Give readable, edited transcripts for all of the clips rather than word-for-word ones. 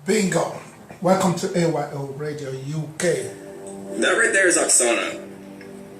Bingo. Welcome to A.Y.O Radio UK. That right there is Oksana.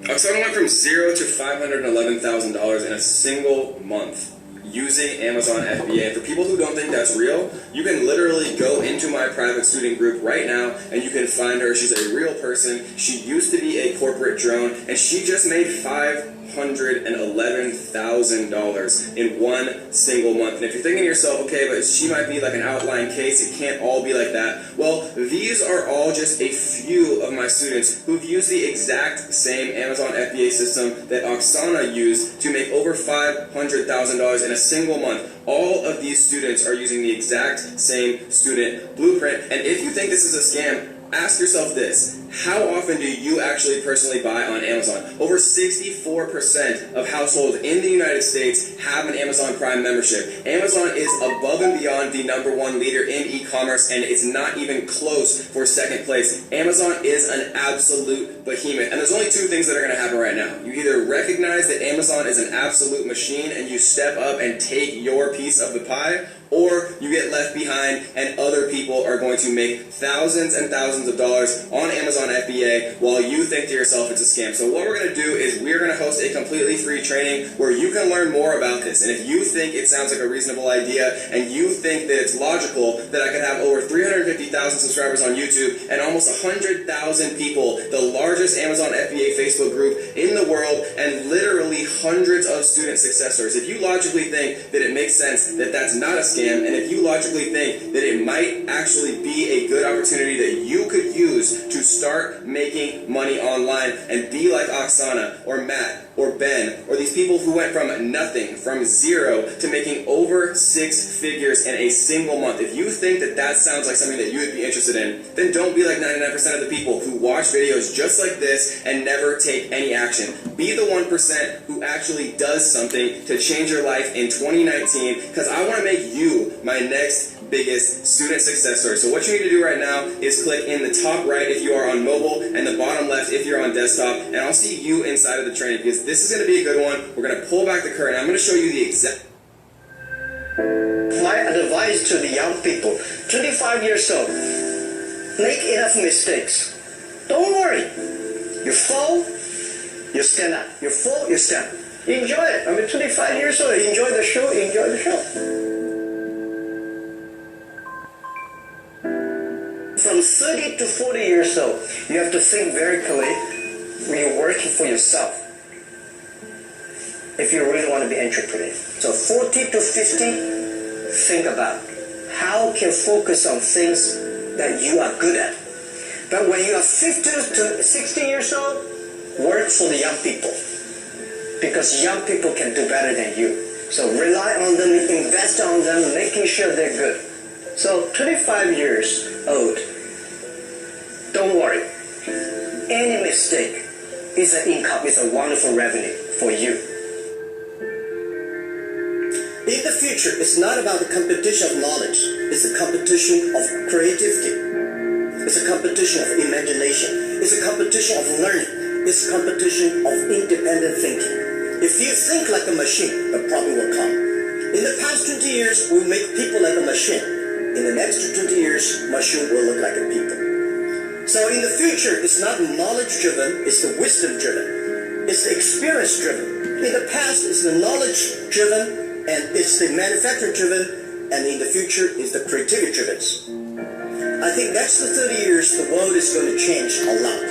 Oksana went from $0 to $511,000 in a single month using Amazon FBA. And for people who don't think that's real, you can literally go into my private student group right now and you can find her. She's a real person. She used to be a corporate drone and she just made $511,000 in one single month. And if you're thinking to yourself, okay, but she might be like an outlying case, it can't all be like that. Well, these are all just a few of my students who've used the exact same Amazon FBA system that Oksana used to make over $500,000 in a single month. All of these students are using the exact same student blueprint. And if you think this is a scam, ask yourself this. How often do you actually personally buy on Amazon? Over 64% of households in the United States have an Amazon Prime membership. Amazon is above and beyond the #1 leader in e-commerce, and it's not even close for second place. Amazon is an absolute behemoth. And there's only two things that are going to happen right now. You either recognize that Amazon is an absolute machine and you step up and take your piece of the pie, or you get left behind and other people are going to make thousands and thousands of dollars on Amazon FBA while you think to yourself it's a scam. So what we're going to do is we're going to host a completely free training where you can learn more about this. And if you think it sounds like a reasonable idea and you think that it's logical that I could have over 350,000 subscribers on YouTube and almost 100,000 people, the largest Amazon FBA Facebook group in the world, and literally hundreds of student success stories, if you logically think that it makes sense that that's not a scam, and if you logically think that it might actually be a good opportunity that you could use to start making money online and be like Oksana or Matt or Ben or these people who went from nothing, from zero, to making over 6 figures in a single month, if you think that that sounds like something that you would be interested in, then don't be like 99% of the people who watch videos just like this and never take any action. Be the 1% who actually does something to change your life in 2019, because I want to make you my next biggest student success story. So what you need to do right now is click in the top right if you are on mobile and the bottom left if you're on desktop, and I'll see you inside of the training because this is going to be a good one. We're going to pull back the curtain. I'm going to show you the exact... My advice to the young people, 25 years old, make enough mistakes. Don't worry. You fall, you stand up. You fall, you stand up. Enjoy it. I mean, 25 years old, enjoy the show, enjoy the show. From 30 to 40 years old, you have to think very clearly when you're working for yourself, if you really want to be entrepreneur. So 40 to 50, think about how you can focus on things that you are good at. But when you are 50 to 60 years old, work for the young people, because young people can do better than you. So rely on them, invest on them, making sure they're good. So 25 years old, don't worry. Any mistake is an income, is a wonderful revenue for you. In the future, it's not about the competition of knowledge. It's a competition of creativity. It's a competition of imagination. It's a competition of learning. It's a competition of independent thinking. If you think like a machine, the problem will come. In the past 20 years, we make people like a machine. In the next 20 years, machine will look like a people. So in the future, it's not knowledge-driven, it's the wisdom-driven. It's the experience-driven. In the past, it's the knowledge-driven, and it's the manufacturing-driven, and in the future, it's the creativity-driven. I think next to 30 years, the world is going to change a lot.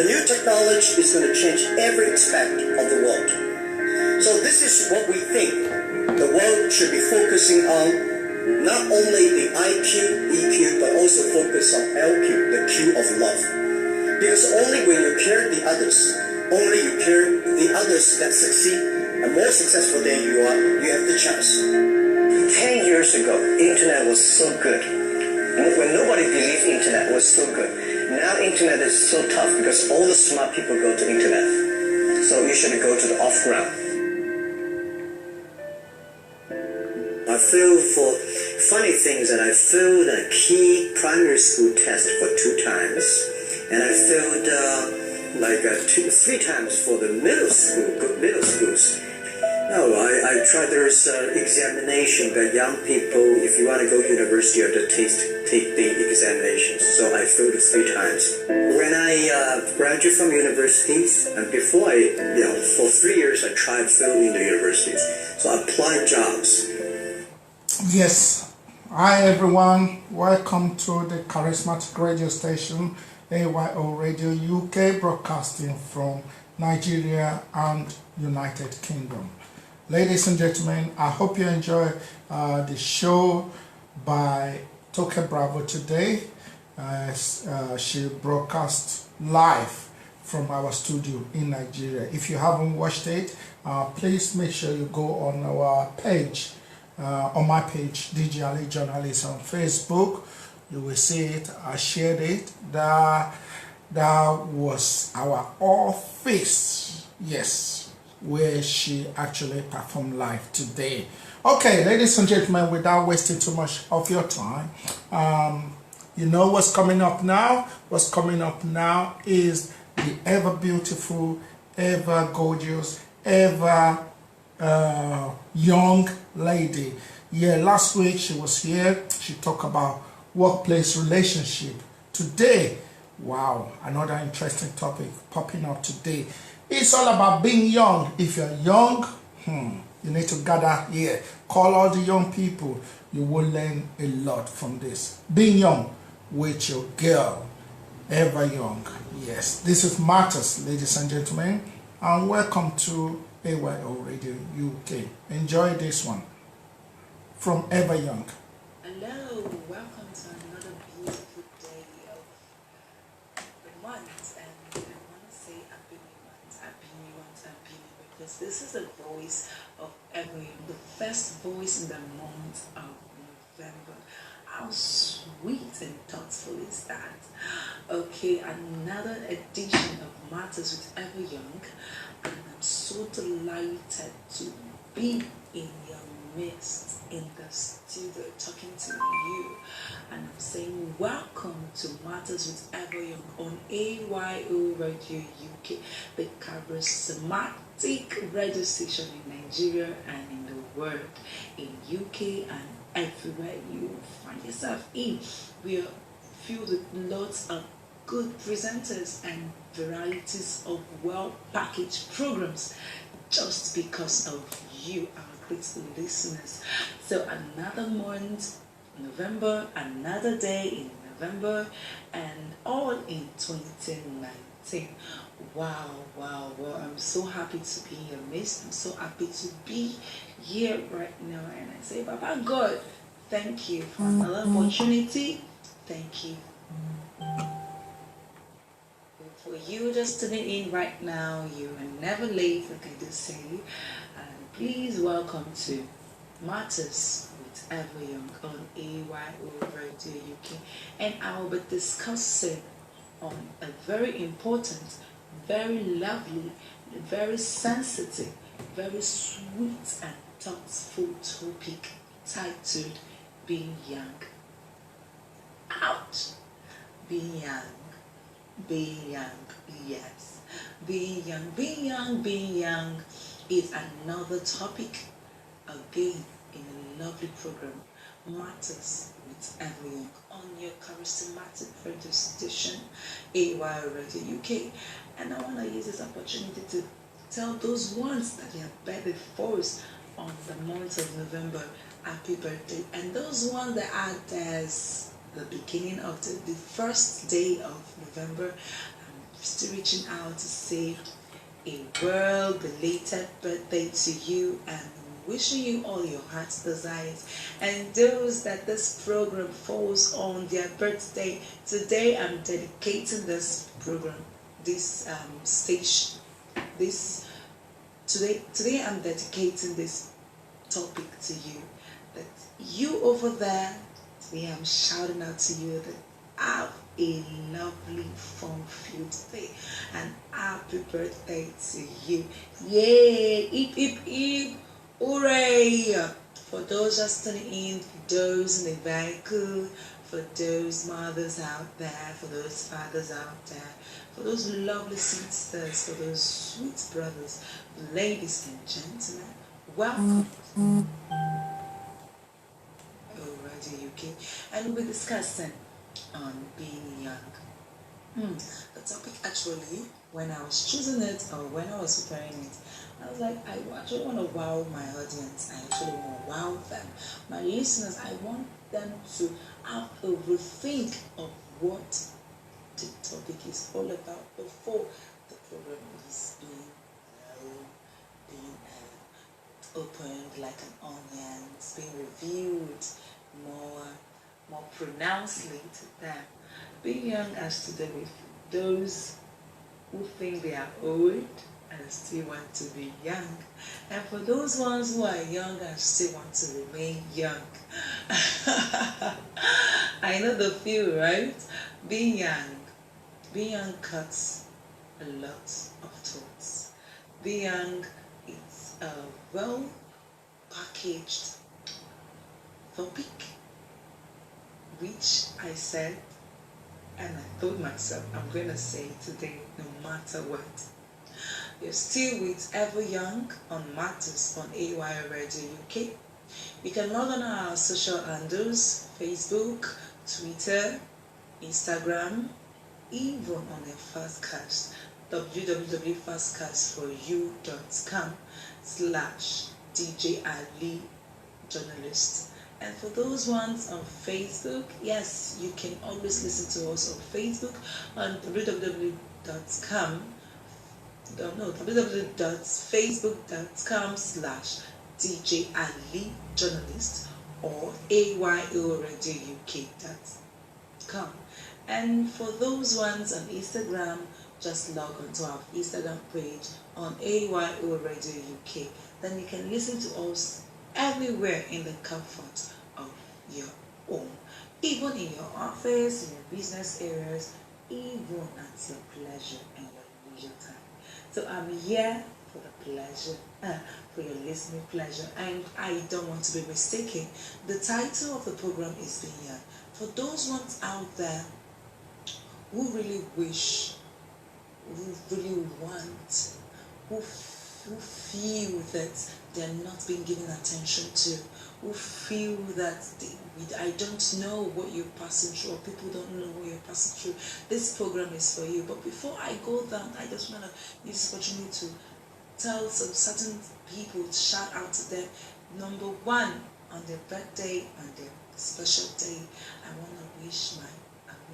The new technology is going to change every aspect of the world. So this is what we think the world should be focusing on. Not only the IQ, EQ, but also focus on LQ, the Q of love. Because only when you care the others, only you care the others that succeed, and more successful than you are, you have the chance. 10 years ago, internet was so good. When nobody believed internet was so good. Now internet is so tough because all the smart people go to internet. So you should go to the off-ground. I failed for funny things, that I failed a key primary school test for 2 times, and I failed 3 times for the middle schools. No, I tried. There's examination that young people, if you want to go to university, you have to take the examinations. So I failed 3 times. When I graduated from universities, and before for 3 years I tried failing the universities. So I applied jobs. Yes. Hi everyone. Welcome to the charismatic radio station A.Y.O Radio UK, broadcasting from Nigeria and United Kingdom. Ladies and gentlemen, I hope you enjoy the show by Toke Bravo today. She broadcasts live from our studio in Nigeria. If you haven't watched it, please make sure you go on our page, on my page, DJ Ali Journalist on Facebook. You will see it. I shared it. That was our office. Yes, where she actually performed live today. Okay, ladies and gentlemen, without wasting too much of your time, you know what's coming up now? What's coming up now is the ever beautiful, ever gorgeous, ever young lady. Yeah, last week she was here. She talked about workplace relationship. Today, wow, another interesting topic popping up today. It's all about being young. If you're young, you need to gather here. Call all the young people. You will learn a lot from this. Being young with your girl, Evayoung. Yes, this is Mattaz, ladies and gentlemen, and welcome to A.Y.O Radio UK. Enjoy this one from Evayoung. Hello, welcome to another beautiful day of the month, and I want to say happy new month, because this is the voice of Evayoung, the first voice in the month of November. How sweet and thoughtful is that? Okay, another edition of Matters with Evayoung, and I'm so delighted to be in your midst in the studio talking to you, and I'm saying welcome to Matters with Evayoung on A.Y.O Radio UK, the charismatic radio station in Nigeria and in the world, in UK and everywhere you find yourself in. We are filled with lots of good presenters and varieties of well-packaged programs just because of you, our great listeners. So another month, November, another day in November, and all in 2019. Wow, I'm so happy to be in your midst. I'm so happy to be here right now, and I say, Baba God, thank you for another opportunity. Thank you for you just tuning in right now. You are never late, like I do say. And please welcome to Matters with Evayoung on A.Y.O Radio UK, and I will be discussing on a very important, very lovely, very sensitive, very sweet and thoughtful topic titled Being Young. Ouch! Being young, yes. Being young is another topic again in a lovely program, Matters with Evayoung, on your charismatic radio station, A.Y.O Radio UK. And I want to use this opportunity to tell those ones that they have birthday for us on the month of November, happy birthday. And those ones that are there's the beginning of the first day of November, I'm still reaching out to say a well-belated birthday to you, and wishing you all your heart's desires. And those that this program falls on their birthday, today I'm dedicating this program, this stage, this today I'm dedicating this topic to you. That you over there, today I'm shouting out to you that have a lovely, fun-filled day, and happy birthday to you. Yay! Hip hip hip! Hooray! For those just tuning in, for those in the vehicle, for those mothers out there, for those fathers out there, for those lovely sisters, for those sweet brothers, ladies and gentlemen, Welcome already UK, and we'll be discussing on being young. The topic actually, when I was choosing it or when I was preparing it, I was like, I actually want to wow my audience. I actually want to wow them. My listeners, I want them to have a rethink of what the topic is all about before the program is being opened like an onion, it's being reviewed more pronouncedly to them. Being young has to do with those who think they are old and still want to be young. And for those ones who are young and still want to remain young. I know the feel, right? Being young cuts a lot of thoughts. Being young is a well packaged topic, which I said and I told myself I'm going to say it today no matter what. You're still with Evayoung on Mattarz on A.Y.O Radio UK. You can log on our social handles, Facebook, Twitter, Instagram, even on a fastcast, www.fastcastforyou.com/DJ Ali journalist. And for those ones on Facebook, yes, you can always listen to us on Facebook on www.facebook.com/DJ Ali journalist or AYORadioUK.com. And for those ones on Instagram, just log on to our Instagram page on AYO Radio UK. Then you can listen to us everywhere in the comfort of your home, even in your office, in your business areas, even at your pleasure and your leisure time. So I'm here for the pleasure, for your listening pleasure, and I don't want to be mistaken. The title of the program is Being Young. For those ones out there who really wish, who really want, who feel that they're not being given attention to, who feel that I don't know what you're passing through, or people don't know what you're passing through, this program is for you. But before I go down, I just want to use this opportunity to tell some certain people, shout out to them. Number one, on their birthday, on their special day, I want to wish my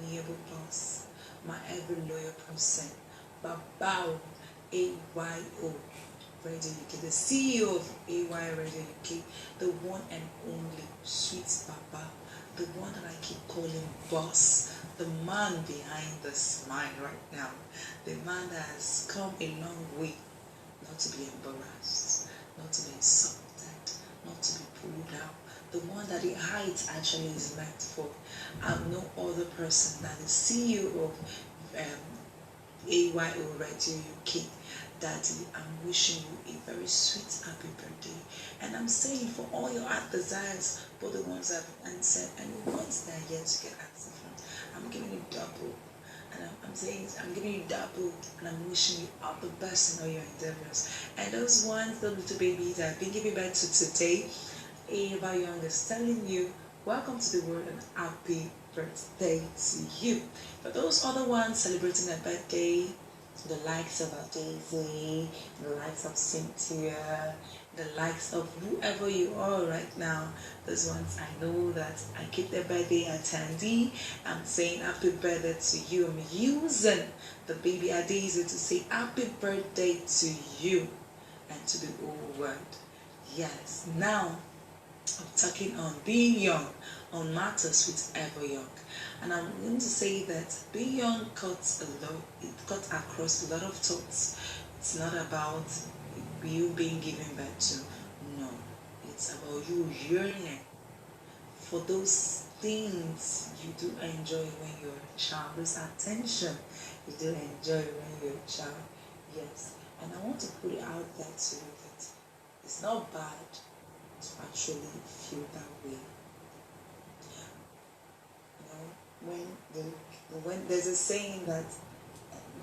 amiable boss, my ever loyal person, Babao, A.Y.O. Radio UK, the CEO of A.Y.O Radio UK, the one and only sweet Baba, the one that I keep calling boss, the man behind the smile right now, the man that has come a long way, not to be embarrassed, not to be insulted, not to be pulled out, the one that the height actually is meant for. I'm no other person than the CEO of A.Y.O Radio UK. Daddy, I'm wishing you a very sweet happy birthday. And I'm saying for all your heart desires, both the ones that have answered and the ones that are yet to get answered from, I'm giving you double. And I'm saying I'm giving you double, and I'm wishing you all the best in all your endeavors. And those ones, the little babies that have been giving birth to today, Evayoung is telling you, welcome to the world and happy birthday to you. For those other ones celebrating their birthday, the likes of Daisy, the likes of Cynthia, the likes of whoever you are right now, those ones I know that I keep their birthday attendee. I'm saying happy birthday to you. I'm using the baby Daisy to say happy birthday to you and to the whole world. Yes, now I'm talking on being young on Mattarz with Evayoung. And I'm going to say that being young cuts across a lot of thoughts. It's not about you being given birth to. No. It's about you yearning for those things you do enjoy when you're a child. Those attention you do enjoy when you're a child. Yes. And I want to put it out there to you that it's not bad to actually feel that way. When there's a saying that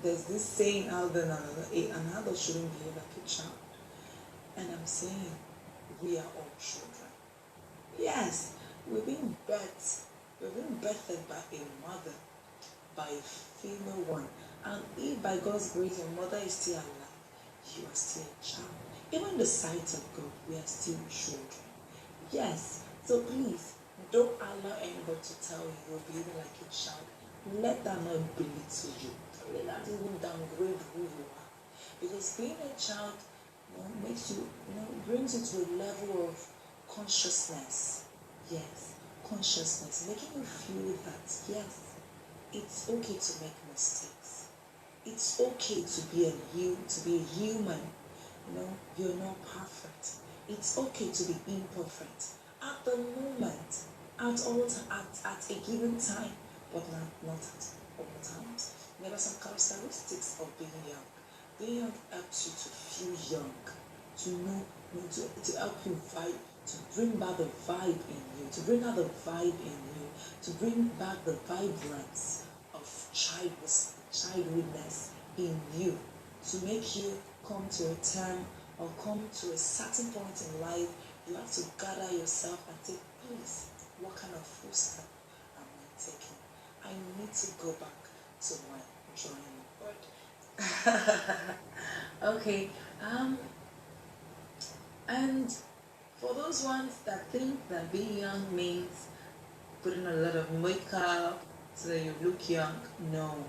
there's this saying out there, an adult shouldn't behave like a child, and I'm saying we are all children. Yes, we've been birthed by a mother, by a female one. And if by God's grace your mother is still alive, you are still a child. Even in the sight of God, we are still children. Yes, so please, don't allow anybody to tell you you're behaving like a child. Let that not belittle you. Don't let that even downgrade who you are. Because being a child, makes you, brings you to a level of consciousness. Yes, consciousness, making you feel that, yes, it's okay to make mistakes. It's okay to be a human. You're not perfect. It's okay to be imperfect at the moment, at a given time, but not at all times. There are some characteristics of being young. Being young helps you to feel young, to help you vibe, to bring back the vibe in you, to bring out the vibe in you, to bring back the vibrance of childhoodness in you, to make you come to a term or come to a certain point in life. You have to gather yourself and think, please, what kind of footstep am I taking? I need to go back to my drawing board. Okay, and for those ones that think that being young means putting a lot of makeup so that you look young, no.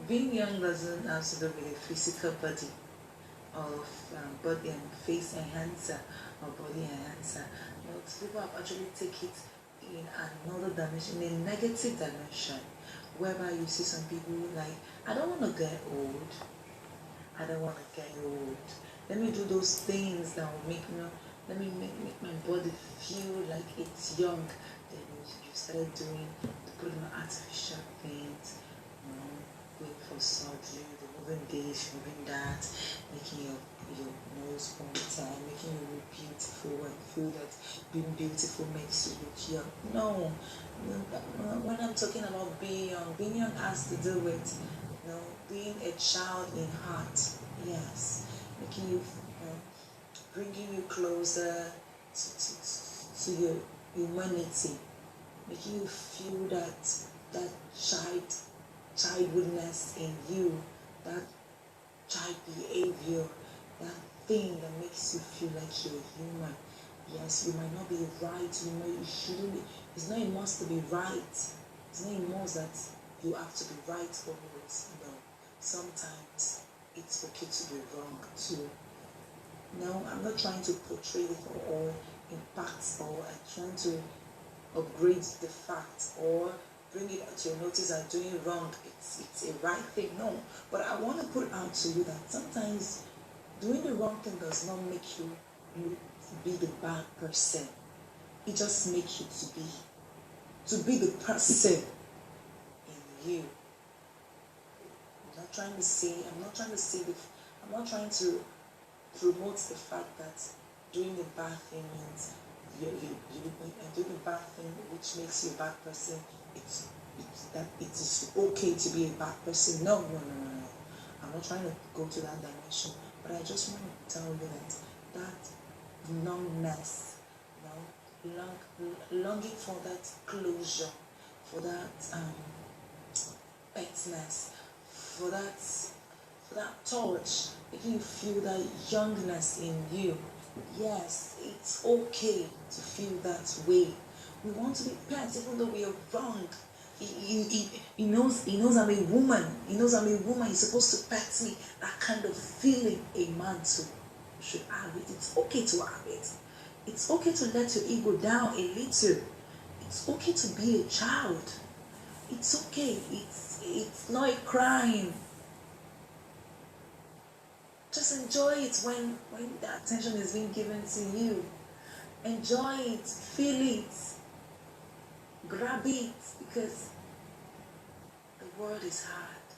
Being young doesn't have to do with a physical body of body and face enhancer or body enhancer. People have actually take it in another dimension, in a negative dimension, whereby you see some people like, I don't want to get old. I don't want to get old. Let me do those things that will make let me make my body feel like it's young. Then you started putting on artificial things, going for surgery, removing this, removing that, making your nose pointed, making you look beautiful and feel that being beautiful makes you look young. No, when I'm talking about being young has to do with being a child in heart. Yes, making you, bringing you closer to your humanity, making you feel that childhoodness in you, that child behavior, that thing that makes you feel like you're human. Yes, you might not be right, you shouldn't. It's not a must to be right. It's not a must that you have to be right always. No, sometimes it's okay to be wrong too. No, I'm not trying to portray it or impact or trying to upgrade the fact or bring it to your notice that doing wrong, it's a right thing. No, but I want to put out to you that sometimes doing the wrong thing does not make you be the bad person. It just makes you to be the person in you. I'm not trying to promote the fact that doing the bad thing means you're doing the bad thing which makes you a bad person. It's that it is okay to be a bad person. No. I'm not trying to go to that dimension, but I just want to tell you that longness, longing for that closure, for that petness, for that touch, making you feel that youngness in you. Yes, it's okay to feel that way. We want to be pets even though we are wrong. He knows I'm a woman. He knows I'm a woman. He's supposed to pet me. That kind of feeling a man should have it. It's okay to have it. It's okay to let your ego down a little. It's okay to be a child. It's okay. It's not a crime. Just enjoy it when the attention is being given to you. Enjoy it, feel it, grab it, because the world is hard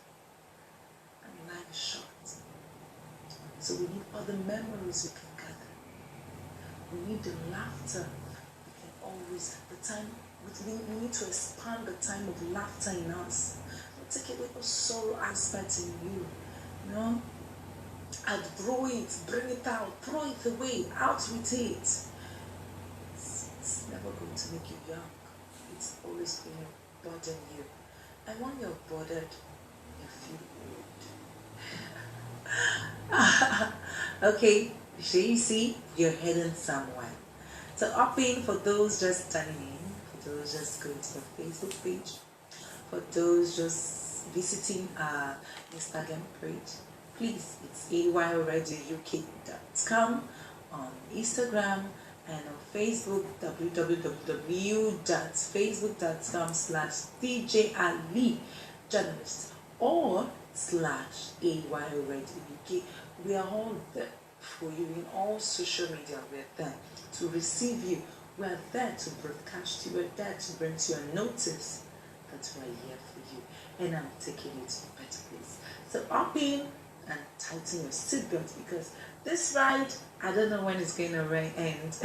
and life is short. So we need other memories we can gather. We need the laughter. We can always, we need to expand the time of laughter in us. Don't take away the sorrow aspect in you. Outgrow it, bring it out, throw it away, out with it. never going to make you young. It's always going to burden you. And when you're burdened, you feel old. Okay, so you see, you're heading somewhere. So up in for those just turning in, for those just going to the Facebook page, for those just visiting our Instagram page, please, it's AYORadioUK.com on Instagram and on Facebook, www.facebook.com/DJ journalist or /AYORadioUK. We are all there for you in all social media. We're there to receive you. We're there to broadcast you. We're there to bring to your notice that we're here for you. And I'm taking you to a better place. So up in and tighten your seatbelt because this ride, I don't know when it's going to end.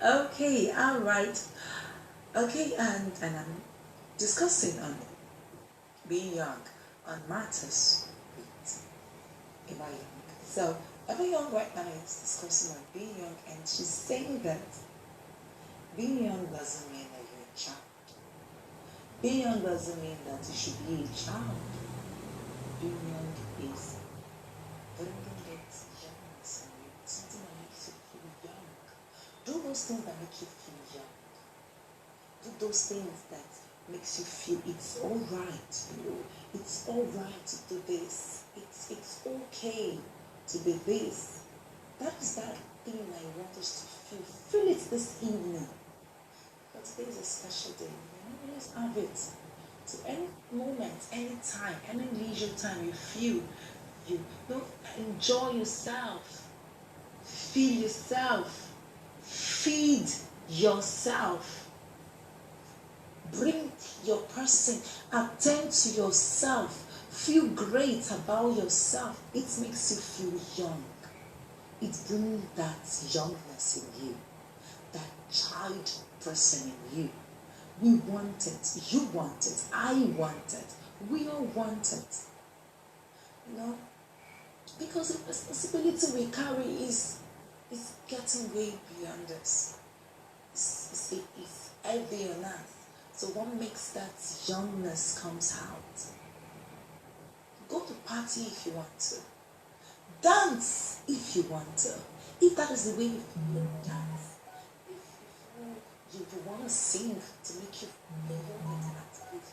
Okay, all right. Okay, and I'm discussing on being young on Mattarz with Evayoung. So Evayoung right now is discussing on being young, and she's saying that being young doesn't mean that you're a child. Being young doesn't mean that you should be a child. Being young is bringing that youngness in you, something that makes you feel young. Do those things that make you feel young. Do those things that makes you feel it's all right. It's all right to do this. It's okay to be this. That is that thing I want us to feel. Feel it this evening. But today is a special day. Always have it. So any moment, any time, any leisure time you feel, you don't enjoy yourself. Feel yourself. Feed yourself. Bring your person. Attend to yourself. Feel great about yourself. It makes you feel young. It brings that youngness in you. That child person in you. We want it. You want it. I want it. We all want it. Because the responsibility we carry is getting way beyond us. It's heavy on us. So what makes that youngness comes out? Go to party if you want to. Dance if you want to. If that is the way you feel, dance. If you want to sing to make you feel active,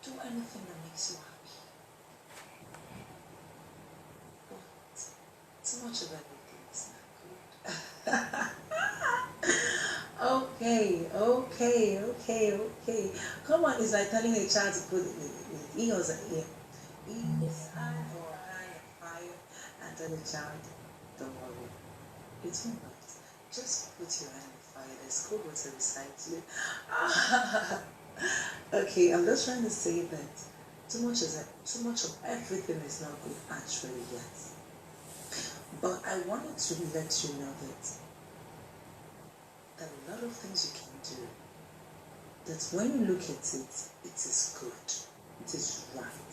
do anything that makes you happy. But too much of everything is not good. Okay. Come on, it's like telling a child to put his ears in ear. His hand or hand of fire and tell the child, don't worry. It won't hurt. Just put your hand in fire. There's cold water beside you. Okay, I'm just trying to say that too much of everything is not good actually, yes. But I wanted to let you know that there are a lot of things you can do. That when you look at it, it is good. It is right.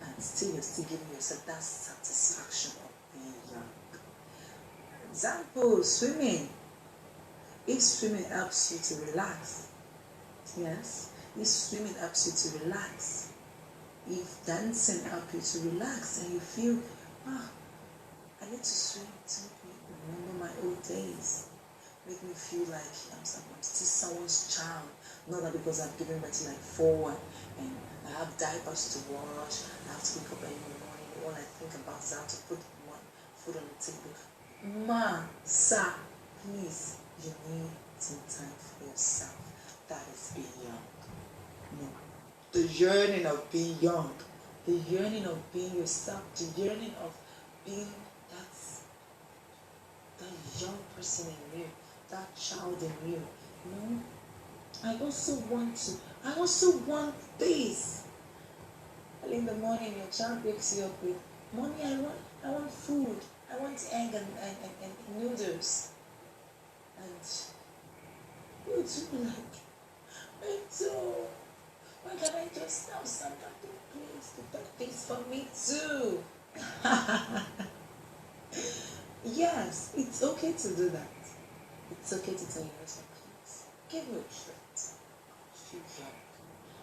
And still you're still giving yourself that satisfaction of being young. Example, swimming. If swimming helps you to relax, yes. If swimming helps you to relax, if dancing helps you to relax and you feel, I need to swim to make me remember my old days. Make me feel like I'm still someone's child. Not that because I've given birth to like 4 and I have diapers to wash, I have to wake up every morning. All I think about is how to put food on the table. Sir, please, you need some time for yourself. That is being young. The yearning of being young, the yearning of being yourself, the yearning of being that young person in you, that child in you. I also want this. Early in the morning, your child wakes you up with, Mommy, I want food. I want egg and noodles. And you do like, me too. Why can't I just have somebody please to put things for me too? Yes, it's okay to do that. It's okay to tell your husband, please, give me a treat. I feel young.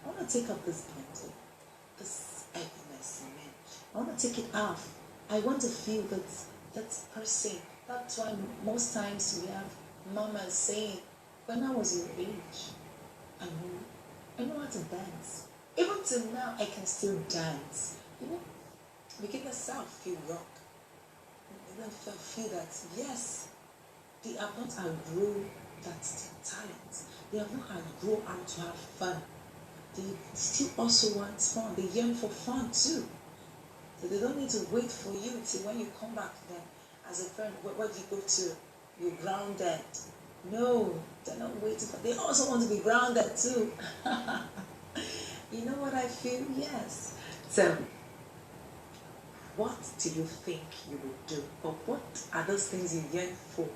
I want to take up this bundle, this heaviness in me. I want to take it off. I want to feel that person. That's why most times we have mamas saying, when I was your age, I know how to dance. Even till now, I can still dance. You know, making myself feel young. Make them feel that, yes, they have not outgrown that talent. They have not outgrown how to have fun. They still also want fun. They yearn for fun too. So they don't need to wait for you till when you come back to them as a friend. Where do you go to? You're grounded. No, they're not waiting for. They also want to be grounded too. You know what I feel? Yes. So, what do you think you will do? Or what are those things you yearn for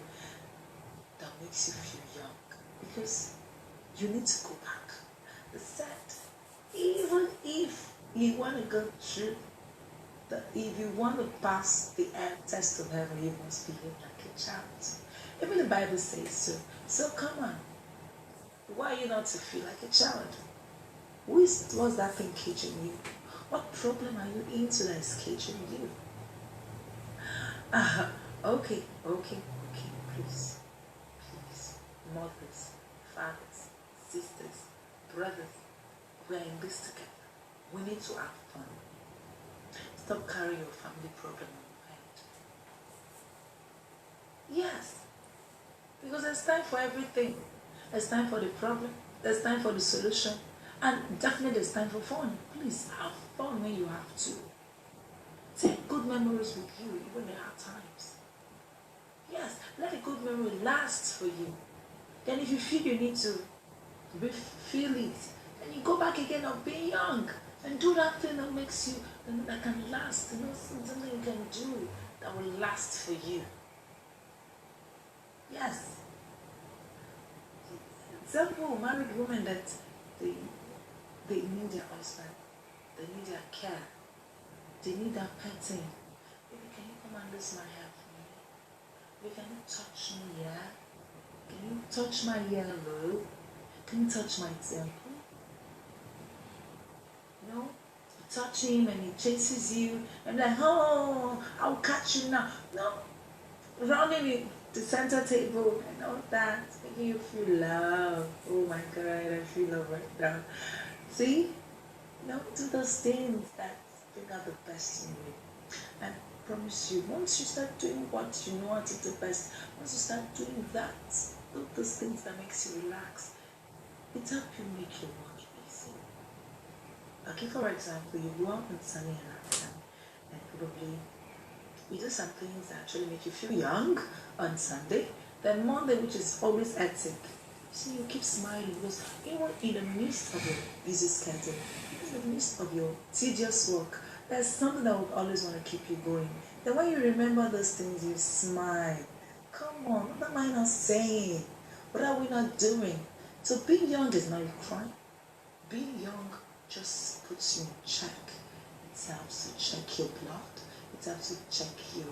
that makes you feel young? Because you need to go back. They said, even if you want to go through, if you want to pass the test of heaven, you must behave like a child. Even the Bible says so. So come on. Why are you not to feel like a child? What's that thing caging you? What problem are you into that is caging you? Okay, please. Mothers, fathers, sisters, brothers, we are in this together. We need to have fun. Stop carrying your family problem on your head. Yes, because there's time for everything. There's time for the problem. There's time for the solution. And definitely there's time for fun. Please have fun when you have to. Take good memories with you, even in hard times. Yes, let a good memory last for you. Then if you feel you need to feel it, then you go back again of being young and do that thing that makes you, that can last, something you can do that will last for you. Yes. Example, married women that they need their husband, they need their care, they need their petting. Baby, can you come and lose my hair for me? Baby, can you touch me here? Can you touch my yellow? Can you touch my temple? No? You touch him and he chases you and like, oh, I'll catch you now. No. Rounding the center table and all that, making you feel love. Oh my God, I feel love right now. See? Do those things that bring out the best in you. And I promise you, once you start doing what you know how to do best, once you start doing that, do those things that makes you relax, it helps you make your work easy. Okay, for example, you go out on Sunday and afternoon, and probably you do some things that actually make you feel young on Sunday. Then Monday, which is always hectic, so you keep smiling because even in the midst of your busy schedule, in the midst of your tedious work, there's something that would always want to keep you going. Then when you remember those things, you smile. Come on, what am I not saying? What are we not doing? So being young is not a crime. Being young just puts you in check. It helps to check your blood. It helps to check your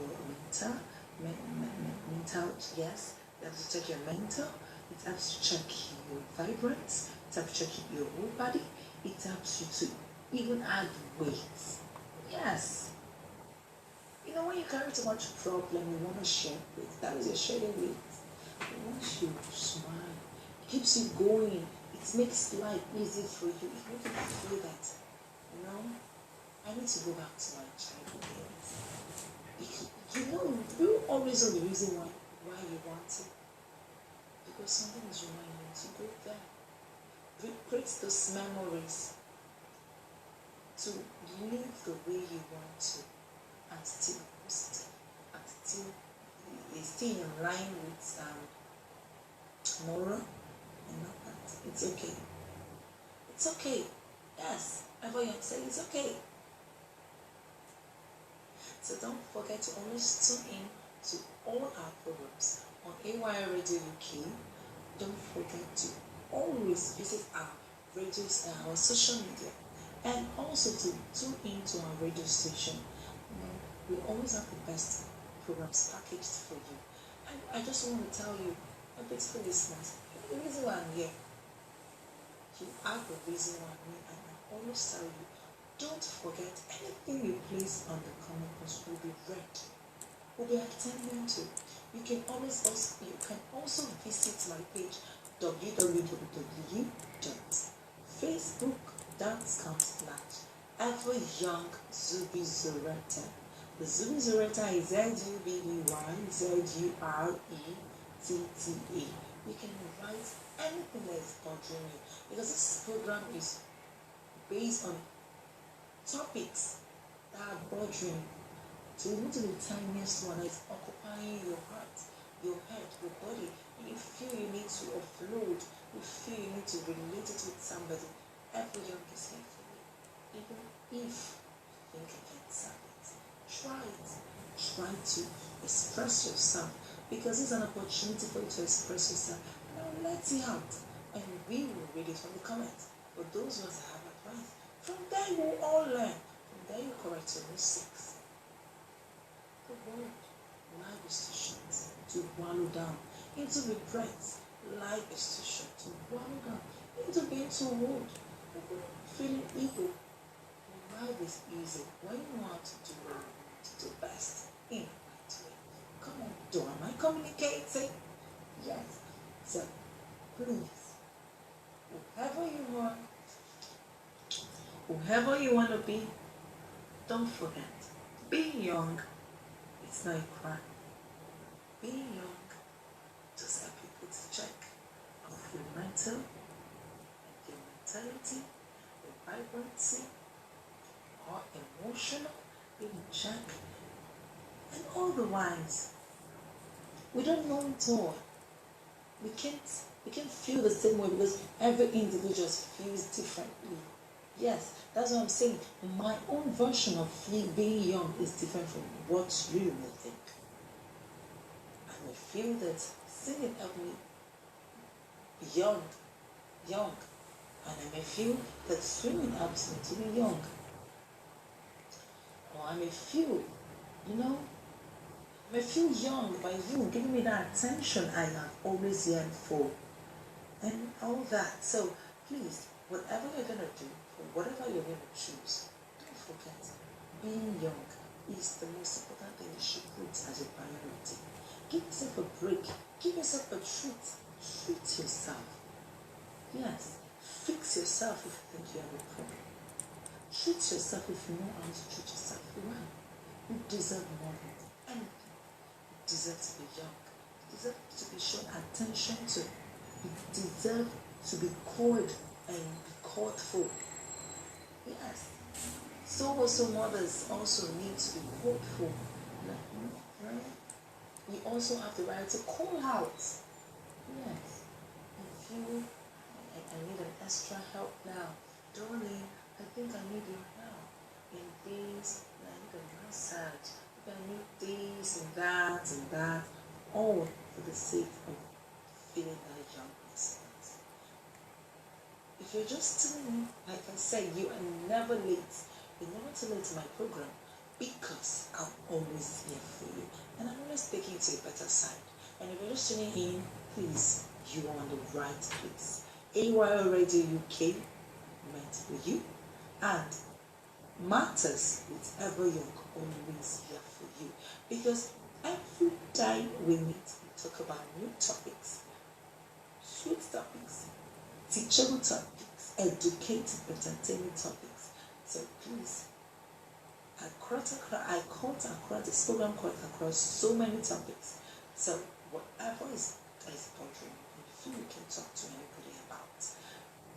mental, yes. It helps to check your mental. It helps to check your vibrance. It helps to check your whole body. It helps you to even add weight. Yes. You know, when you carry too much problem, you want to share weight. That is your shedding weight. But once you smile, it keeps you going. It makes life easy for you. It makes you feel that, I need to go back to my childhood days. You always know the reason why you want it. Because something is reminding you to go there. Create those memories to live the way you want to and still positive and still in line with moral and all that. It's okay. It's okay. Yes, Evayoung said it's okay. So don't forget to always tune in to all our programs on A.Y.O Radio UK. Don't forget to always visit our radios, our social media, and also to tune in to our radio station. We always have the best programs packaged for you. And I just want to tell you, My beautiful listeners, the reason why I'm here, you are the reason why I'm here, and I always tell you, don't forget anything you place on the comment box will be read, will be attended to. You can also visit my page www.facebook.com/Evayoung Zubbyzuretta. The Zubbyzuretta is Zubbyzuretta. You can write anything that is bothering you, because this program is based on topics that are bothering you. So you need to be the tiniest one that is occupying your heart, your head, your body. You feel you need to offload, you feel you need to relate it with somebody. Evayoung is here for you. Even if you think you can't solve it, try it. Try to express yourself, because it's an opportunity for you to express yourself. Now let it out, and we will read it from the comments. For those ones that have advice, from there you will all learn. From there you correct your mistakes. The world, life is too short to wallow down into regrets. Life is too short to wallow down into being too old, feeling evil. Life is easy when you want to do what you want to do best in the right way. Come on, am I communicating? Yes. So please, whoever you want to be, don't forget, being young, it's not a crime. Being young just help you put a check of your mental, your mentality, your vibrancy, or emotional, being in check. And otherwise, we don't know it all. We can't feel the same way, because every individual feels differently. Yes, that's what I'm saying. My own version of being young is different from what you may think. I may feel that singing helped me be young, and I may feel that swimming helps me to be young. Or I may feel, I may feel young by you giving me that attention I have always yearned for, and all that. So please, whatever you're going to do, or whatever you're going to choose, don't forget, being young is the most important thing you should put as a priority. Give yourself a break. Give yourself a treat. Treat yourself. Yes. Fix yourself if you think you have a problem. Treat yourself if you know how to treat yourself well. You deserve more than anything. You deserve to be young. You deserve to be shown attention to. You deserve to be called and be called for. Yes. So mothers also need to be called for. Right? You also have the right to call out. Yes. If you, I need an extra help now. Darling, I think I need your help. In this, I need a massage. I need this and that. All for the sake of feeling that youngness. If you're just tuning in, like I said, you are never late. You're never too late to my program, because I'm always here for you. And I'm always taking you to a better side. And if you're just tuning in, please, you are on the right place. A.Y.O Radio UK meant for you. And Mattaz with Evayoung always here for you. Because every time we meet, we talk about new topics, sweet topics, teachable topics, educative, entertaining topics. So please, I cut across this program, cut across so many topics. So whatever is bothering you, you feel you can talk to anybody about.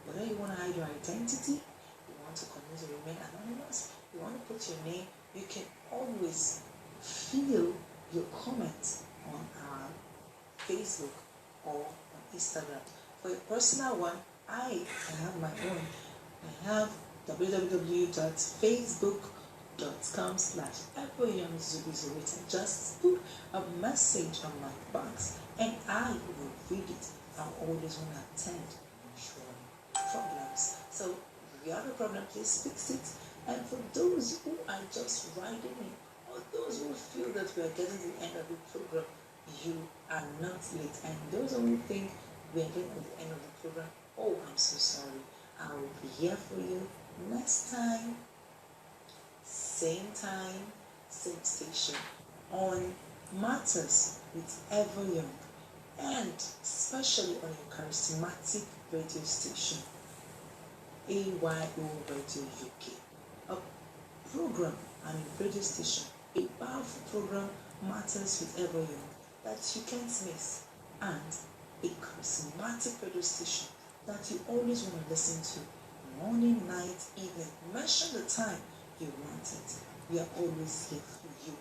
Whether you want to hide your identity, you want to continue to remain anonymous, you want to put your name, you can always feel your comments on our Facebook or on Instagram. For your personal one, I have my own. I have www.facebook.com/Evayoung Zubbyzuretta. Just put a message on my box and I will read it. I always want to attend your problems. So if you have a problem, please fix it. And for those who are just writing in, or those who feel that we are getting to the end of the program, you are not late. And those who think we are getting at the end of the program, oh, I'm so sorry. I will be here for you next time, same time, same station, on Mattarz with Evayoung, and especially on your charismatic radio station, A.Y.O Radio UK, a program and a radio station, a powerful program, Mattarz with Evayoung, that you can't miss, and a charismatic radio station that you always want to listen to, morning, night, evening. Mention the time you want it. We are always here for you.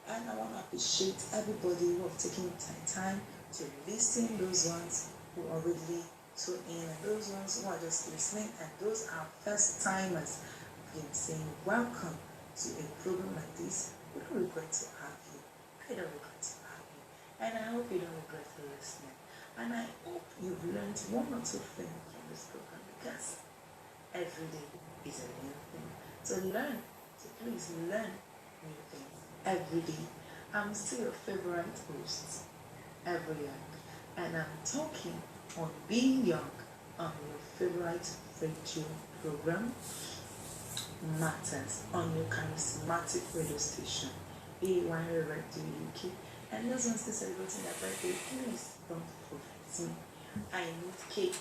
And I want to appreciate everybody who have taken time to listen, those ones who already tune in, and those ones who are just listening, and those are first timers. I've been saying welcome to a program like this. We don't regret to have you. I don't regret to have you. And I hope you don't regret to listening. And I hope you've learned one or two things from this program, because every day is a new thing. So learn, so please learn new things every day. I'm still your favorite host, Evayoung, and I'm talking on Being Young on your favorite radio program, Mattaz, on your charismatic radio station, A.Y.O Radio UK. And those ones still celebrating their birthday, please don't forget me. I need cake.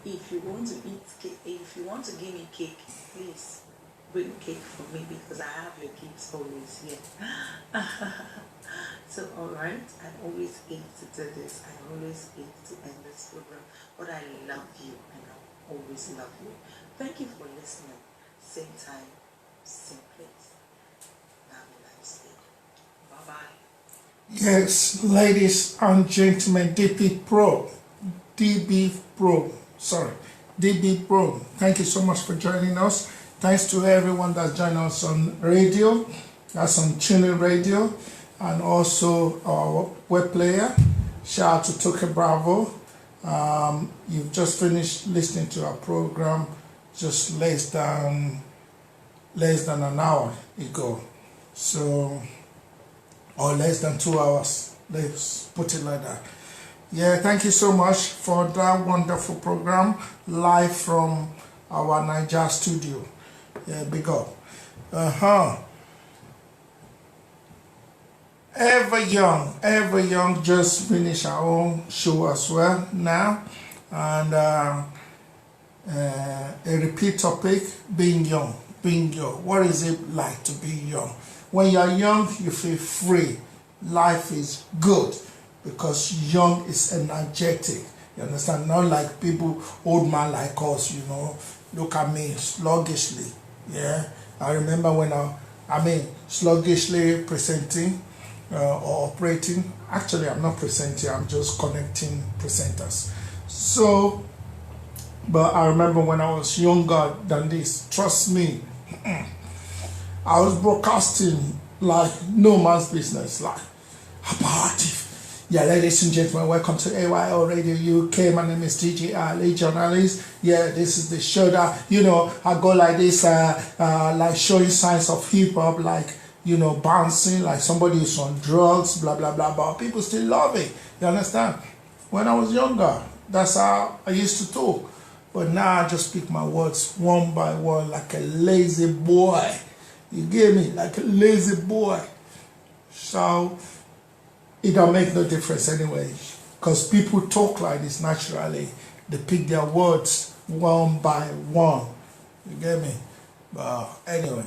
If you want to eat cake, if you want to give me cake, please bring cake for me, because I have your cakes always here. So alright, I always hate to do this. I always hate to end this program, but I love you and I always love you. Thank you for listening. Same time, same place. Have a nice day. Bye bye. Yes, ladies and gentlemen, DB Pro, thank you so much for joining us. Thanks to everyone that joined us on radio, that's on TUNEIN Radio, and also our web player. Shout out to Toke Bravo. You've just finished listening to our program just less than an hour ago. So, or less than 2 hours. Let's put it like that. Yeah, thank you so much for that wonderful program live from our Naija studio. Yeah, big up. Evayoung just finished our own show as well now, and a repeat topic: being young. What is it like to be young? When you're young, you feel free. Life is good because young is energetic. You understand? Not like people, old man like us, look at me sluggishly. Yeah, I remember when sluggishly presenting or operating. Actually, I'm not presenting, I'm just connecting presenters. So, but I remember when I was younger than this, trust me, I was broadcasting like no man's business, like hyperactive. Yeah, ladies and gentlemen, welcome to A.Y.O Radio UK. My name is DJ Ali, journalist. Yeah, this is the show that, I go like this, like showing signs of hip hop, like, bouncing, like somebody who's on drugs, blah, blah, blah, but people still love it. You understand? When I was younger, that's how I used to talk. But now I just speak my words one by one like a lazy boy. You get me? Like a lazy boy. So it don't make no difference anyway, because people talk like this naturally. They pick their words one by one. You get me? But anyway,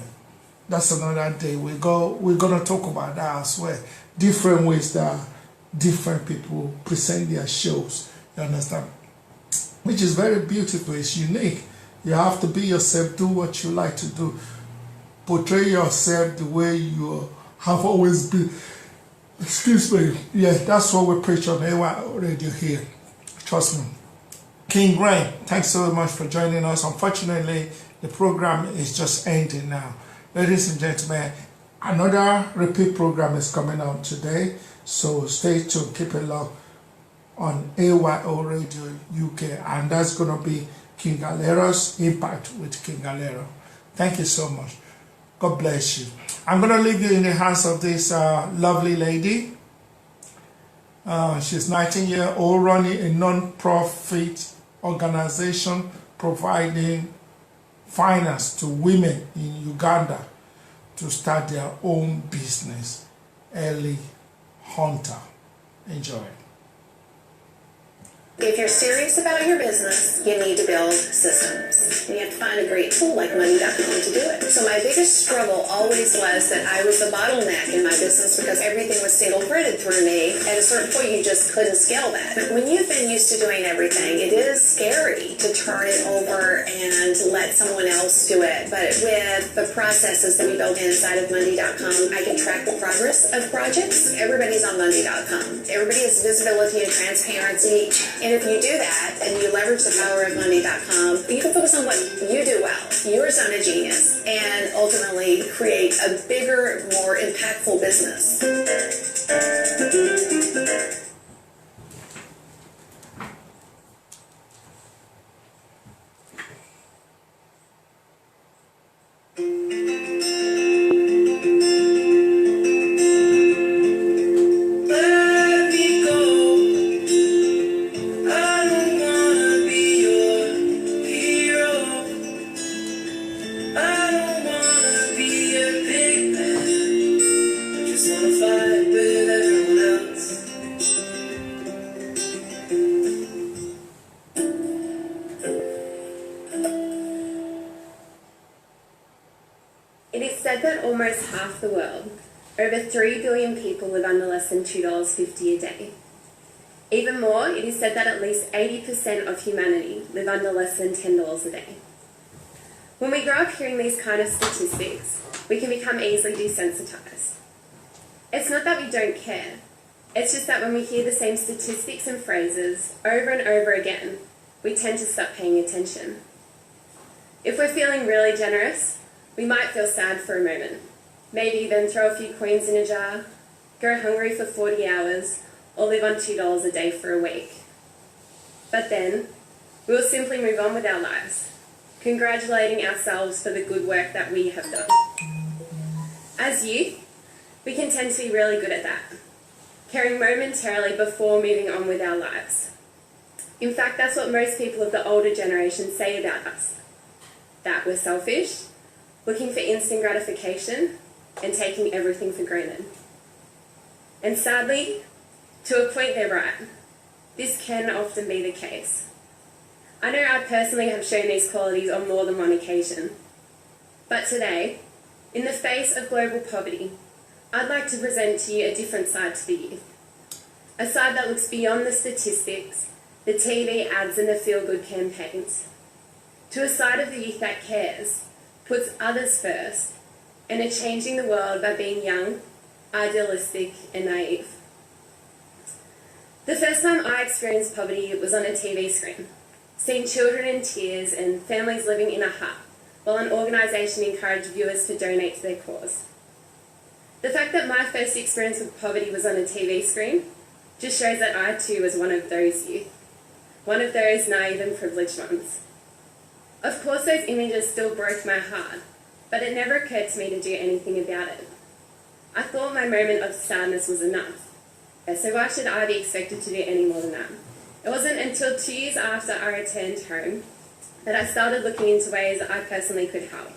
that's another day. We're gonna talk about that as well. Different ways that different people present their shows. You understand? Which is very beautiful. It's unique. You have to be yourself. Do what you like to do. Portray yourself the way you have always been. Excuse me. Yeah, that's what we preach on A.Y.O Radio here. Trust me. King Rain, thanks so much for joining us. Unfortunately, the program is just ending now. Ladies and gentlemen, another repeat program is coming out today. So stay tuned. Keep it locked on A.Y.O Radio UK. And that's going to be King Galero's Impact with King Galero. Thank you so much. God bless you. I'm going to leave you in the hands of this lovely lady. She's 19-year-old running a non-profit organization providing finance to women in Uganda to start their own business. Ellie Hunter. Enjoy. If you're serious about your business, you need to build systems. And you have to find a great tool like money.com to do it. So my biggest struggle always was that I was the bottleneck in my business because everything was single-threaded through me. At a certain point, you just couldn't scale that. But when you've been used to doing everything, it is scary to turn it over and let someone else do it. But with the processes that we built inside of money.com, I can track the progress of projects. Everybody's on money.com. Everybody has visibility and transparency. And if you do that and you leverage the power of money.com, you can focus on what you do well, your zone of genius, and ultimately create a bigger, more impactful business. It is said that almost half the world, over 3 billion people, live under less than $2.50 a day. Even more, it is said that at least 80% of humanity live under less than $10 a day. When we grow up hearing these kind of statistics, we can become easily desensitized. It's not that we don't care, it's just that when we hear the same statistics and phrases over and over again, we tend to stop paying attention. If we're feeling really generous, we might feel sad for a moment, maybe then throw a few coins in a jar, go hungry for 40 hours, or live on $2 a day for a week. But then, we'll simply move on with our lives, congratulating ourselves for the good work that we have done. As youth, we can tend to be really good at that, caring momentarily before moving on with our lives. In fact, that's what most people of the older generation say about us, that we're selfish, looking for instant gratification, and taking everything for granted. And sadly, to a point they're right. This can often be the case. I know I personally have shown these qualities on more than one occasion. But today, in the face of global poverty, I'd like to present to you a different side to the youth. A side that looks beyond the statistics, the TV ads and the feel-good campaigns. To a side of the youth that cares, puts others first, and are changing the world by being young, idealistic, and naive. The first time I experienced poverty was on a TV screen, seeing children in tears and families living in a hut, while an organisation encouraged viewers to donate to their cause. The fact that my first experience with poverty was on a TV screen just shows that I too was one of those youth, one of those naive and privileged ones. Of course those images still broke my heart, but it never occurred to me to do anything about it. I thought my moment of sadness was enough, so why should I be expected to do any more than that? It wasn't until 2 years after I returned home that I started looking into ways I personally could help.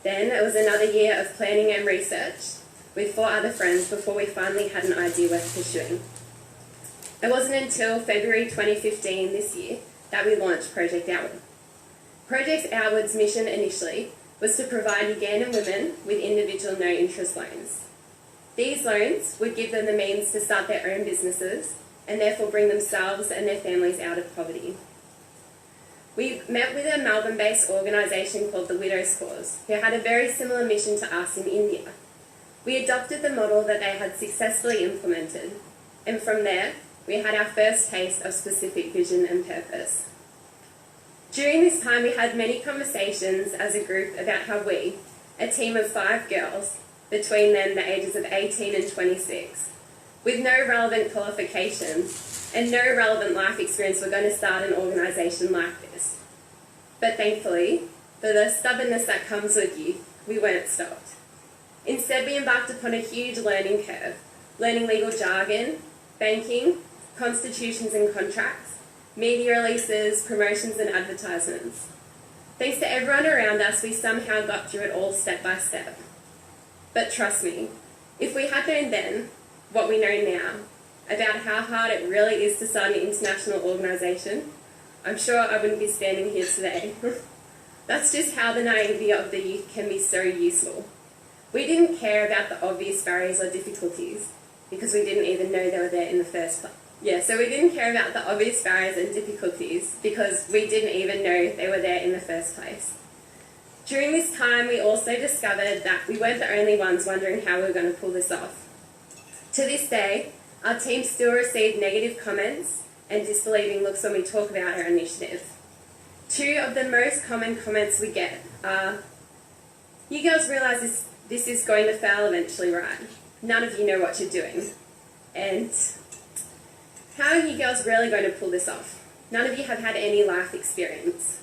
Then it was another year of planning and research with 4 other friends before we finally had an idea worth pursuing. It wasn't until February 2015 this year that we launched Project A.Y.O. Project A.Y.O.'s mission initially was to provide Ugandan women with individual no-interest loans. These loans would give them the means to start their own businesses and therefore bring themselves and their families out of poverty. We met with a Melbourne-based organisation called the Widow's Cause, who had a very similar mission to us in India. We adopted the model that they had successfully implemented, and from there, we had our first taste of specific vision and purpose. During this time, we had many conversations as a group about how we, a team of 5 girls, between then the ages of 18 and 26, with no relevant qualifications and no relevant life experience, were going to start an organisation like this. But thankfully, for the stubbornness that comes with youth, we weren't stopped. Instead, we embarked upon a huge learning curve, learning legal jargon, banking, constitutions and contracts, media releases, promotions and advertisements. Thanks to everyone around us, we somehow got through it all step by step. But trust me, if we had known then what we know now about how hard it really is to start an international organisation, I'm sure I wouldn't be standing here today. That's just how the naivety of the youth can be so useful. We didn't care about the obvious barriers or difficulties because we didn't even know they were there in the first place. So we didn't care about the obvious barriers and difficulties because we didn't even know they were there in the first place. During this time, we also discovered that we weren't the only ones wondering how we were going to pull this off. To this day, our team still receive negative comments and disbelieving looks when we talk about our initiative. Two of the most common comments we get are, "You girls realise this is going to fail eventually, right? None of you know what you're doing." And, "How are you girls really going to pull this off? None of you have had any life experience."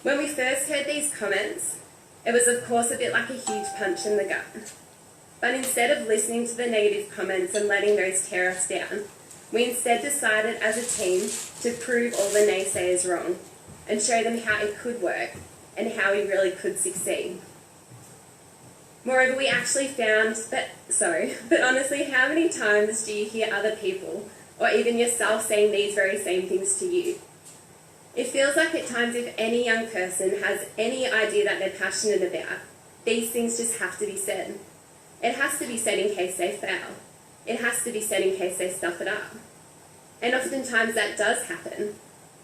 When we first heard these comments, it was of course a bit like a huge punch in the gut. But instead of listening to the negative comments and letting those tear us down, we instead decided as a team to prove all the naysayers wrong and show them how it could work and how we really could succeed. Moreover, we actually found that, but honestly, how many times do you hear other people or even yourself saying these very same things to you? It feels like at times if any young person has any idea that they're passionate about, these things just have to be said. It has to be said in case they fail. It has to be said in case they stuff it up. And oftentimes that does happen,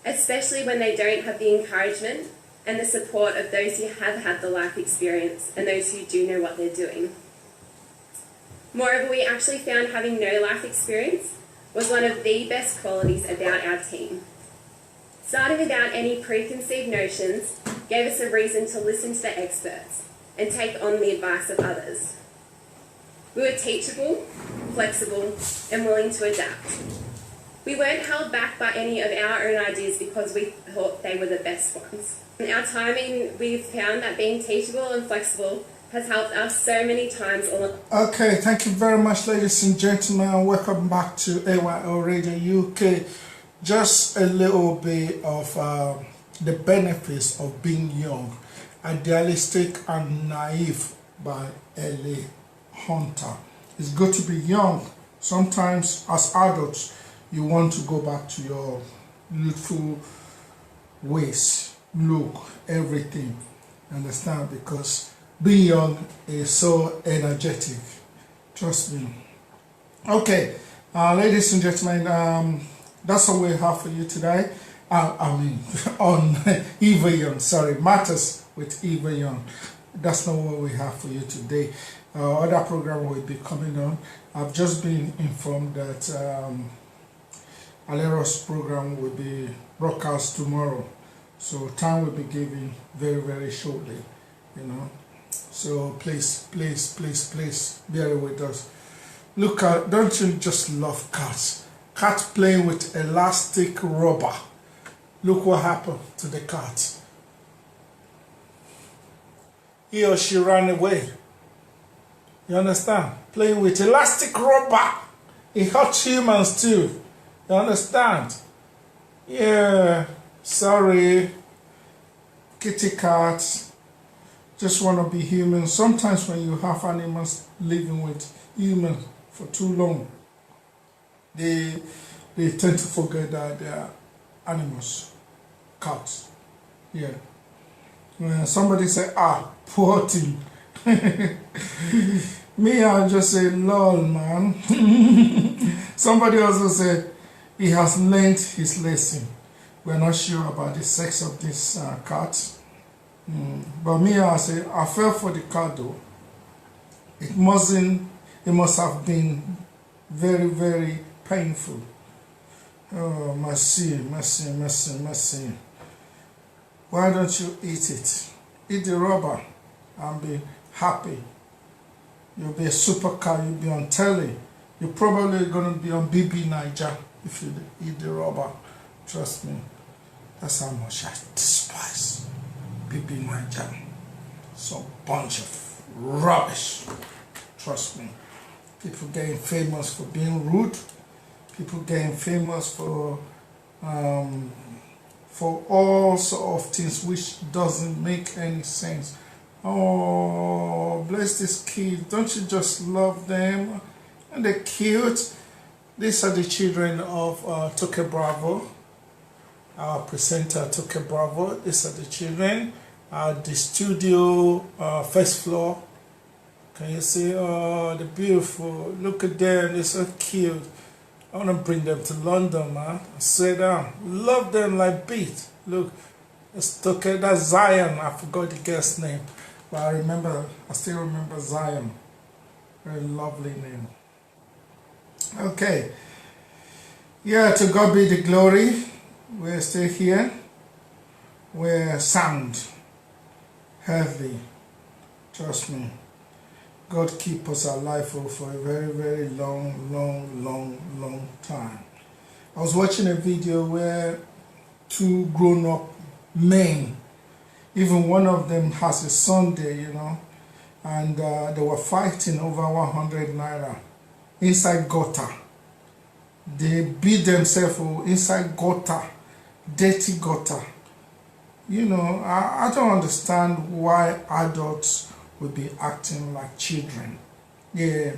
especially when they don't have the encouragement and the support of those who have had the life experience and those who do know what they're doing. Moreover, we actually found having no life experience was one of the best qualities about our team. Starting without any preconceived notions gave us a reason to listen to the experts and take on the advice of others. We were teachable, flexible, and willing to adapt. We weren't held back by any of our own ideas because we thought they were the best ones. In our time, we've found that being teachable and flexible has helped us so many times. Okay, thank you very much, ladies and gentlemen. Welcome back to A.Y.O Radio UK. Just a little bit of the benefits of being young, idealistic and naive by L.A. Hunter. It's good to be young. Sometimes as adults you want to go back to your youthful ways, look, everything, understand, because being young is so energetic, trust me. Okay, ladies and gentlemen, that's all we have for you today. On Evayoung, sorry, Mattarz with Evayoung. That's not what we have for you today. Other program will be coming on. I've just been informed that A.Y.O's program will be broadcast tomorrow, so time will be given very, very shortly, you know. So please bear with us. Look at, don't you just love cats? Cat playing with elastic rubber. Look what happened to the cat. He or she ran away. You understand? Playing with elastic rubber. It hurts humans too. You understand? Yeah, sorry. Kitty cats just want to be human. Sometimes when you have animals living with humans for too long, they tend to forget that they are animals. Cats. Yeah. When somebody say, poor thing. Me, I'll just say, lol, man. Somebody also said, he has learned his lesson. We're not sure about the sex of this cat. But me, I say, I fell for the cat though. It must have been very, very painful. Oh, mercy. Why don't you eat it? Eat the rubber and be happy. You'll be a super car, you'll be on telly. You're probably going to be on BB Naija if you eat the rubber. Trust me. That's how much I despise BB Naija. Some bunch of rubbish. Trust me. People getting famous for being rude. People getting famous for all sort of things which doesn't make any sense. Oh, bless these kids. Don't you just love them? And they're cute. These are the children of Toke Bravo, our presenter Toke Bravo. These are the children. The studio, first floor. Can you see? Oh, they're beautiful. Look at them. They're so cute. I want to bring them to London, man. Sit down. Love them like beat. Look, it's Toke. That's Zion. I forgot the girl's name. But I still remember Zion. Very lovely name. Okay. Yeah, to God be the glory. We're still here. We're sound. Healthy. Trust me. God keep us alive for a very, very long time. I was watching a video where two grown-up men, even one of them has a son there, you know, and they were fighting over 100 naira inside gutter. They beat themselves inside gutter, dirty gutter. You know, I don't understand why adults will be acting like children. Yeah,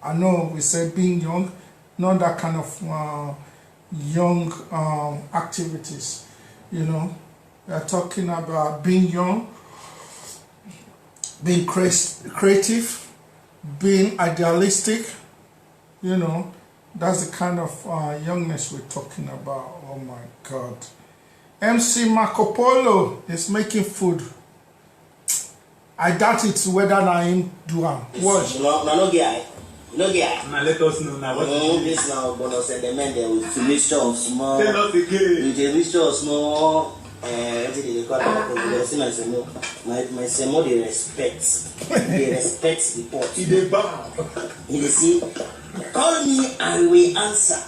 I know we say being young, not that kind of young activities. You know, we are talking about being young, being creative, being idealistic. You know, that's the kind of youngness we're talking about. Oh my God. MC Marco Polo is making food. I doubt it's whether I him do am. Watch. No guy. No guy. Now let us know now. What No, this now bonus and the men there with a mixture of small. tell us again. With a mixture of small. What did they call it? My semo they respect. They respect the pot. He dey bow. You see, call me and we answer.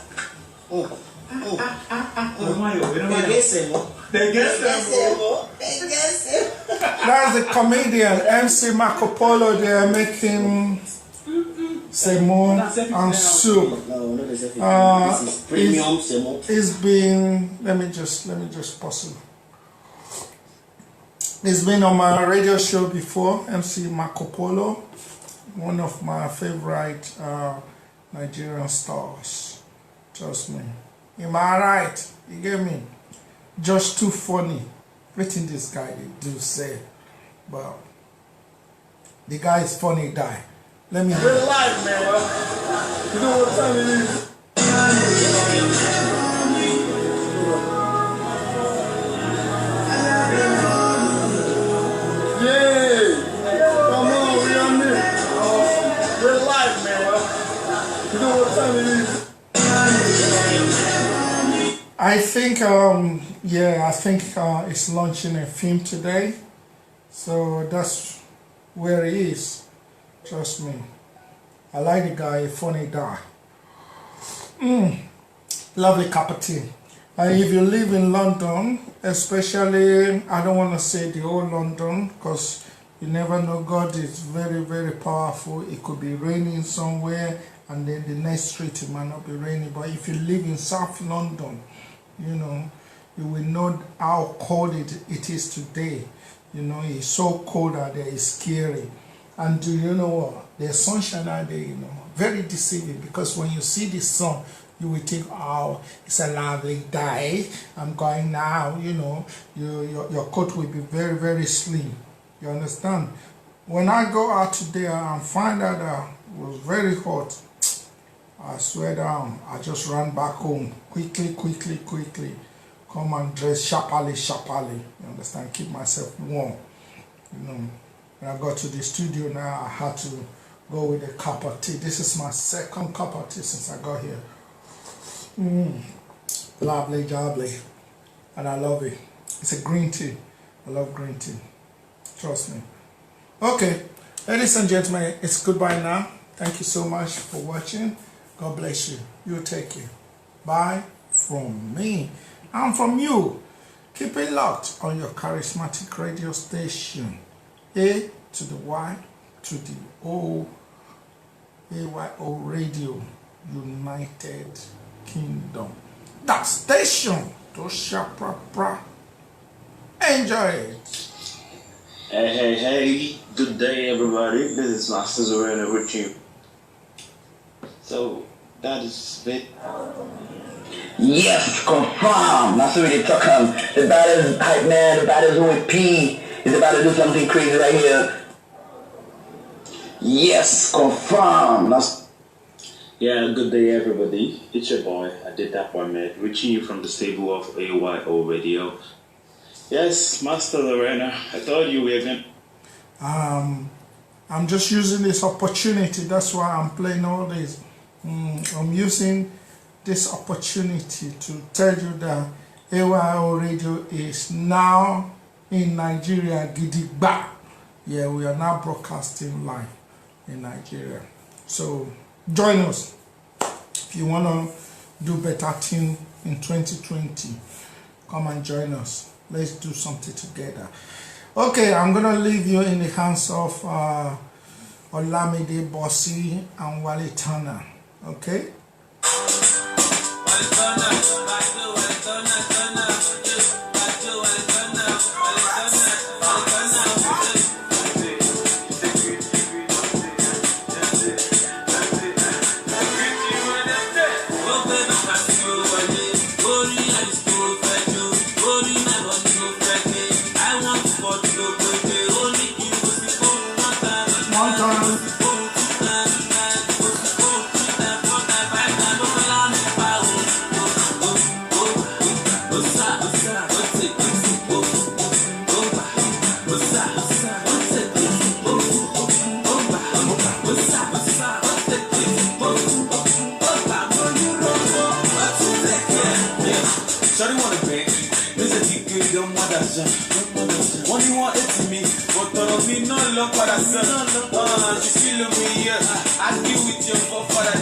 That's the comedian MC Marco Polo. They are making semo and soup. No, not this is premium semo. It's been, let me just pause it. It's been on my radio show before, MC Marco Polo, one of my favorite Nigerian stars. Trust me. Am I right? You get me? Just too funny. Everything this guy they do say. But the guy is funny die. Let me We're live, man. You know what time it is? Yeah. Come on, we on this. We're live, man. You know what time it is? I think, it's launching a film today. So that's where he is. Trust me. I like the guy, funny guy. Lovely cup of tea. If you live in London, especially, I don't want to say the whole London, because you never know, God is very, very powerful. It could be raining somewhere, and then the next street it might not be raining. But if you live in South London, you know, you will know how cold it is today. You know, it's so cold out there, it's scary. And do you know what? There's sunshine out there, you know, very deceiving, because when you see the sun, you will think, oh, it's a lovely day. I'm going now, you know, your coat will be very, very slim. You understand? When I go out today and find out that it was very hot, I swear down, I just ran back home quickly. Come and dress sharply. You understand? Keep myself warm. You know, when I got to the studio now, I had to go with a cup of tea. This is my second cup of tea since I got here. Lovely jubbly. And I love it. It's a green tea. I love green tea. Trust me. Okay, ladies and gentlemen, it's goodbye now. Thank you so much for watching. God bless you. You take care. Bye from me and from you. Keep it locked on your charismatic radio station. A to the Y to the O. A.Y.O Radio United kingdom. That station to Shapra. Enjoy it. Hey, good day everybody. This is Mattarz with you. So, that is it. Yes, confirm. That's what they talking. The baddest hype man, the baddest with P is about to do something crazy right here. Yes, confirm. Yeah, good day everybody. It's your boy, I did that one man, reaching you from the stable of A.Y.O Radio. Yes, Mattarz, I thought you were going. I'm just using this opportunity. That's why I'm playing all this. I'm using this opportunity to tell you that A.Y.O Radio is now in Nigeria, Gidigba. Yeah, we are now broadcasting live in Nigeria. So join us if you want to do better thing in 2020. Come and join us. Let's do something together. Okay, I'm gonna leave you in the hands of Olamide Bossy and Wale Turner. Okay. One you want it to me, but don't me no love for that son. You feel me, yeah. I deal with your father,